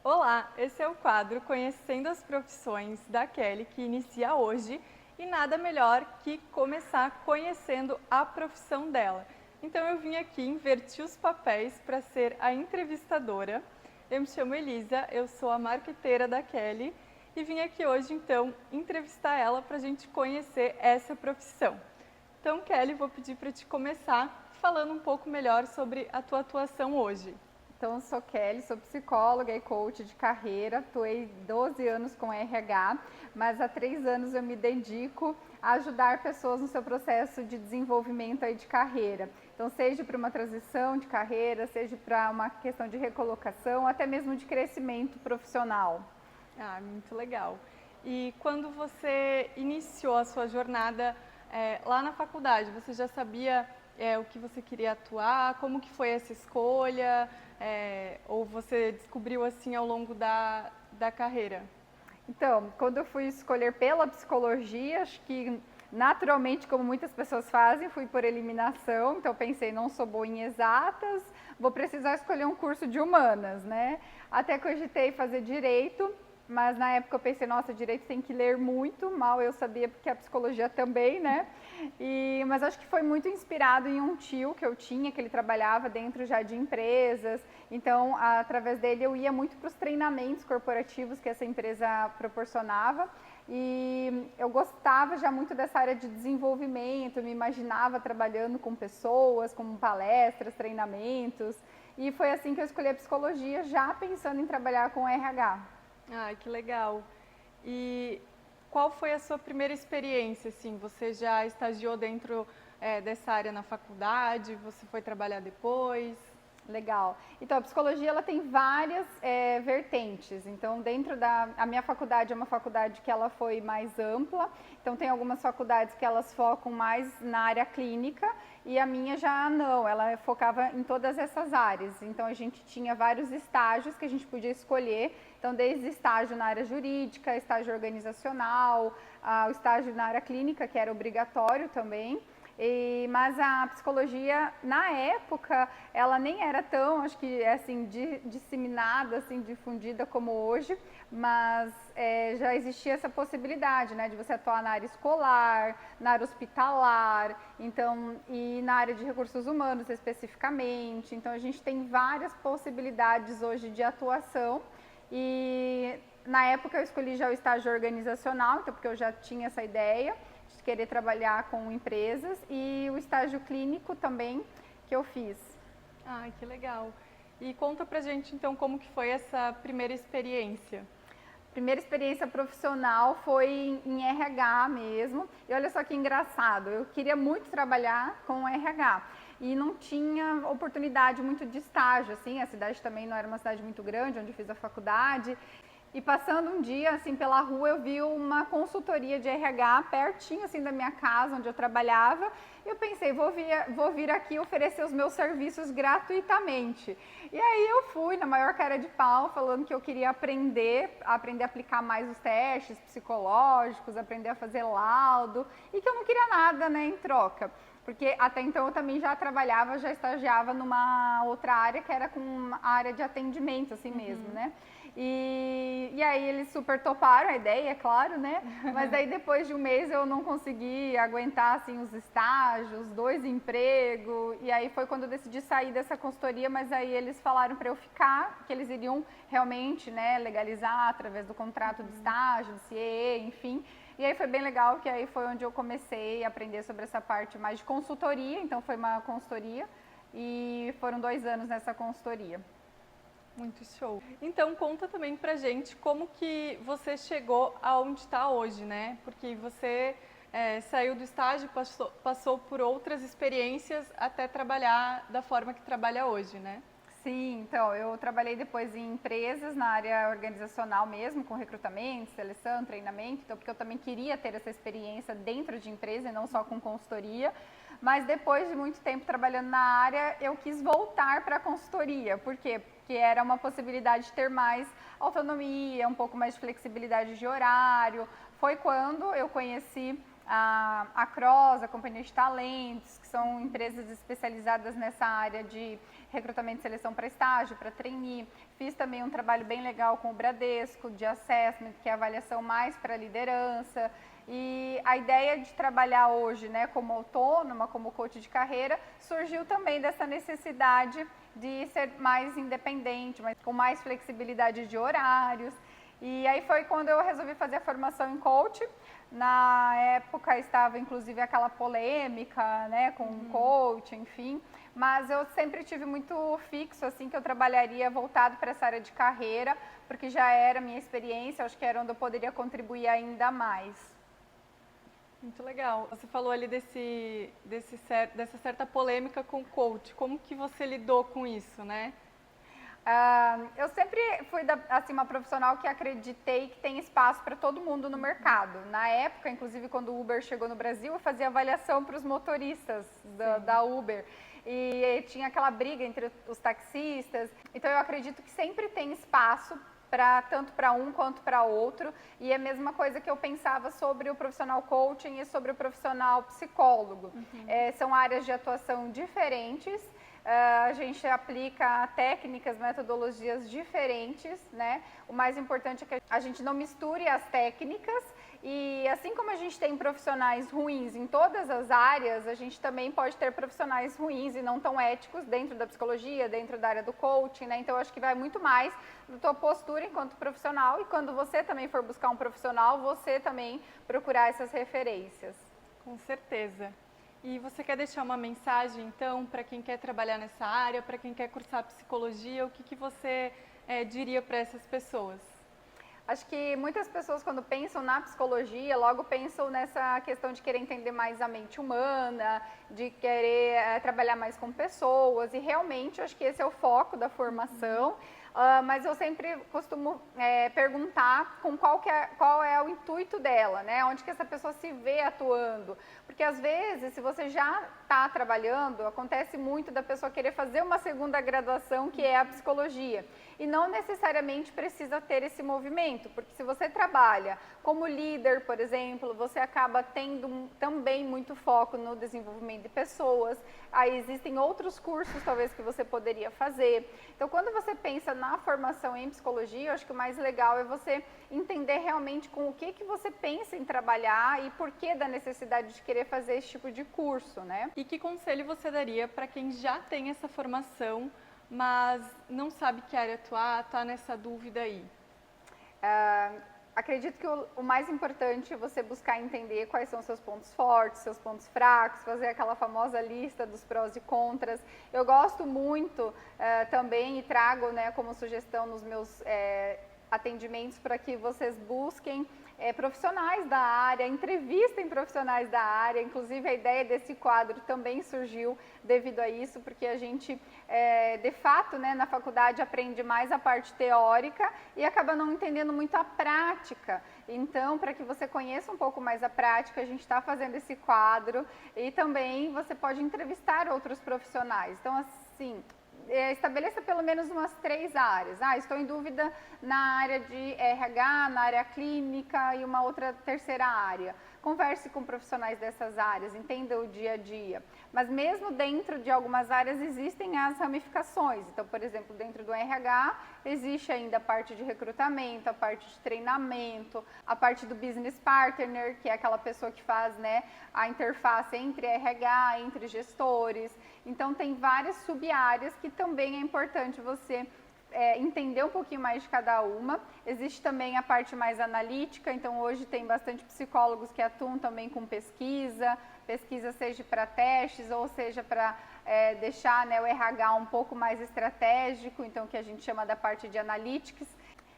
Olá, esse é o quadro Conhecendo as Profissões da Kelly, que inicia hoje, e nada melhor que começar conhecendo a profissão dela. Então eu vim aqui invertir os papéis para ser a entrevistadora. Eu me chamo Elisa, eu sou a marqueteira da Kelly e vim aqui hoje então entrevistar ela para a gente conhecer essa profissão. Então, Kelly, vou pedir para te começar falando um pouco melhor sobre a tua atuação hoje. Então, eu sou Kelly, sou psicóloga e coach de carreira, atuei 12 anos com RH, mas há 3 anos eu me dedico a ajudar pessoas no seu processo de desenvolvimento aí de carreira. Então, seja para uma transição de carreira, seja para uma questão de recolocação, até mesmo de crescimento profissional. Ah, muito legal. E quando você iniciou a sua jornada lá na faculdade, você já sabia o que você queria atuar? Como que foi essa escolha? Ou você descobriu assim ao longo da carreira? Então, quando eu fui escolher pela psicologia, acho que naturalmente, como muitas pessoas fazem, fui por eliminação. Então, pensei, não sou boa em exatas, vou precisar escolher um curso de humanas, né? Até cogitei fazer direito, mas na época eu pensei, nossa, direito tem que ler muito, mal eu sabia porque a psicologia também, né? Mas acho que foi muito inspirado em um tio que eu tinha, que ele trabalhava dentro já de empresas. Então, através dele eu ia muito para os treinamentos corporativos que essa empresa proporcionava. E eu gostava já muito dessa área de desenvolvimento, me imaginava trabalhando com pessoas, com palestras, treinamentos. E foi assim que eu escolhi a psicologia, já pensando em trabalhar com RH. Ah, que legal. E qual foi a sua primeira experiência, assim? Você já estagiou dentro dessa área na faculdade? Você foi trabalhar depois? Legal. Então, a psicologia ela tem várias vertentes. Então, a minha faculdade é uma faculdade que ela foi mais ampla. Então, tem algumas faculdades que elas focam mais na área clínica e a minha já não. Ela focava em todas essas áreas. Então, a gente tinha vários estágios que a gente podia escolher. Então, desde estágio na área jurídica, estágio organizacional, o estágio na área clínica, que era obrigatório também. Mas a psicologia, na época, ela nem era tão, acho que, assim, disseminada, assim, difundida como hoje, mas já existia essa possibilidade, né, de você atuar na área escolar, na área hospitalar, então, e na área de recursos humanos especificamente. Então, a gente tem várias possibilidades hoje de atuação e na época eu escolhi já o estágio organizacional, então, porque eu já tinha essa ideia de querer trabalhar com empresas e o estágio clínico também que eu fiz. Ah, que legal. E conta pra gente então como que foi essa primeira experiência. Primeira experiência profissional foi em RH mesmo. E olha só que engraçado, eu queria muito trabalhar com RH e não tinha oportunidade muito de estágio, assim, a cidade também não era uma cidade muito grande, onde eu fiz a faculdade. E passando um dia, assim, pela rua, eu vi uma consultoria de RH pertinho, assim, da minha casa, onde eu trabalhava. E eu pensei, vou vir aqui oferecer os meus serviços gratuitamente. E aí eu fui, na maior cara de pau, falando que eu queria aprender a aplicar mais os testes psicológicos, aprender a fazer laudo, e que eu não queria nada, né, em troca. Porque até então eu também já trabalhava, já estagiava numa outra área, que era com a área de atendimento, assim mesmo, né? E aí eles super toparam a ideia, é claro, né? Mas daí depois de um mês eu não consegui aguentar assim os estágios, 2 empregos, e aí foi quando eu decidi sair dessa consultoria, mas aí eles falaram para eu ficar, que eles iriam realmente, né, legalizar através do contrato de estágio, do CIE, enfim. E aí foi bem legal, que aí foi onde eu comecei a aprender sobre essa parte mais de consultoria, então foi uma consultoria e foram 2 anos nessa consultoria. Muito show. Então conta também pra gente como que você chegou aonde está hoje, né? Porque você saiu do estágio, passou por outras experiências até trabalhar da forma que trabalha hoje, né? Sim, então eu trabalhei depois em empresas na área organizacional mesmo, com recrutamento, seleção, treinamento, então porque eu também queria ter essa experiência dentro de empresa e não só com consultoria, mas depois de muito tempo trabalhando na área, eu quis voltar para a consultoria. Por quê? Porque era uma possibilidade de ter mais autonomia, um pouco mais de flexibilidade de horário. Foi quando eu conheci a Cross, a Companhia de Talentos, que são empresas especializadas nessa área de recrutamento e seleção para estágio, para trainee. Fiz também um trabalho bem legal com o Bradesco, de assessment, que é avaliação mais para liderança. E a ideia de trabalhar hoje, né, como autônoma, como coach de carreira, surgiu também dessa necessidade de ser mais independente, mas com mais flexibilidade de horários. E aí foi quando eu resolvi fazer a formação em coach. Na época estava inclusive aquela polêmica, né, com o coach, enfim. Mas eu sempre tive muito fixo, assim, que eu trabalharia voltado para essa área de carreira, porque já era minha experiência, acho que era onde eu poderia contribuir ainda mais. Muito legal. Você falou ali dessa certa polêmica com o coach. Como que você lidou com isso, né? Eu sempre fui assim, uma profissional que acreditei que tem espaço para todo mundo no mercado. Na época, inclusive, quando o Uber chegou no Brasil, eu fazia avaliação para os motoristas da Uber. E tinha aquela briga entre os taxistas. Então, eu acredito que sempre tem espaço tanto para um quanto para outro, e é a mesma coisa que eu pensava sobre o profissional coaching e sobre o profissional psicólogo. São áreas de atuação diferentes, a gente aplica técnicas, metodologias diferentes, né? O mais importante é que a gente não misture as técnicas. E assim como a gente tem profissionais ruins em todas as áreas, a gente também pode ter profissionais ruins e não tão éticos dentro da psicologia, dentro da área do coaching, né? Então, acho que vai muito mais da tua postura enquanto profissional, e quando você também for buscar um profissional, você também procurar essas referências. Com certeza. E você quer deixar uma mensagem, então, para quem quer trabalhar nessa área, para quem quer cursar psicologia, o que você diria para essas pessoas? Acho que muitas pessoas, quando pensam na psicologia, logo pensam nessa questão de querer entender mais a mente humana, de querer trabalhar mais com pessoas, e realmente acho que esse é o foco da formação. Mas eu sempre costumo perguntar qual é o intuito dela, né? Onde que essa pessoa se vê atuando. Porque às vezes, se você já está trabalhando, acontece muito da pessoa querer fazer uma segunda graduação, que é a psicologia. E não necessariamente precisa ter esse movimento, porque se você trabalha como líder, por exemplo, você acaba tendo também muito foco no desenvolvimento de pessoas. Aí existem outros cursos, talvez, que você poderia fazer. Então, quando você pensa na formação em psicologia, eu acho que o mais legal é você entender realmente com o que você pensa em trabalhar e por que da necessidade de querer fazer esse tipo de curso, né? E que conselho você daria para quem já tem essa formação, mas não sabe que área atuar, está nessa dúvida aí? Acredito que o mais importante é você buscar entender quais são seus pontos fortes, seus pontos fracos, fazer aquela famosa lista dos prós e contras. Eu gosto muito também e trago, né, como sugestão nos meus atendimentos para que vocês busquem profissionais da área, entrevistem profissionais da área. Inclusive, a ideia desse quadro também surgiu devido a isso, porque a gente, de fato, né, na faculdade aprende mais a parte teórica e acaba não entendendo muito a prática. Então, para que você conheça um pouco mais a prática, a gente está fazendo esse quadro, e também você pode entrevistar outros profissionais. Então, assim, estabeleça pelo menos umas 3 áreas. Estou em dúvida na área de RH, na área clínica e uma outra terceira área. Converse com profissionais dessas áreas, entenda o dia a dia. Mas mesmo dentro de algumas áreas existem as ramificações. Então, por exemplo, dentro do RH existe ainda a parte de recrutamento, a parte de treinamento, a parte do business partner, que é aquela pessoa que faz, né, a interface entre RH, entre gestores. Então, tem várias sub-áreas que também é importante você entender um pouquinho mais de cada uma. Existe também a parte mais analítica, então hoje tem bastante psicólogos que atuam também com pesquisa seja para testes ou seja para deixar, né, o RH um pouco mais estratégico, então que a gente chama da parte de analytics.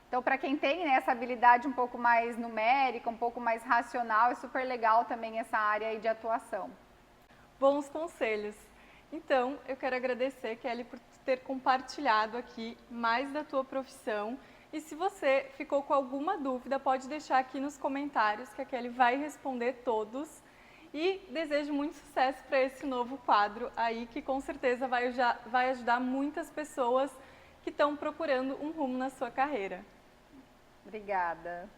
Então, para quem tem, né, essa habilidade um pouco mais numérica, um pouco mais racional, é super legal também essa área aí de atuação. Bons conselhos. Então, eu quero agradecer, Kelly, por ter compartilhado aqui mais da tua profissão. E se você ficou com alguma dúvida, pode deixar aqui nos comentários, que a Kelly vai responder todos. E desejo muito sucesso para esse novo quadro aí, que com certeza vai ajudar muitas pessoas que estão procurando um rumo na sua carreira. Obrigada.